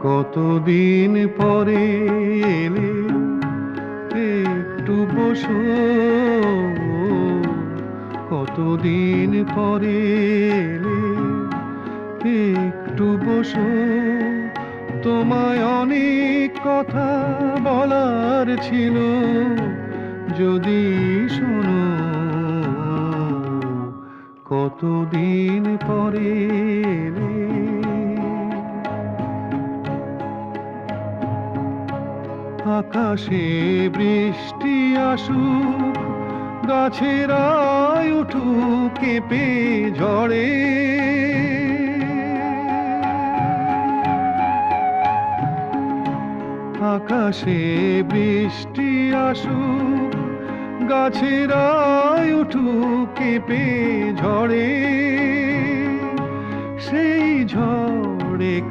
কতদিন পরে এলে, একটু বসো। কতদিন পরে এলে, একটু বসো। তোমায় অনেক কথা বলার ছিল, যদি শোনো। কতদিন পরে এলে। আকাশে বৃষ্টি আসুক, গাছেরা উঠুক কেঁপে ঝড়ে। আকাশে বৃষ্টি আসুক, গাছেরা উঠুক কেঁপে ঝড়ে। সেই ঝড়ে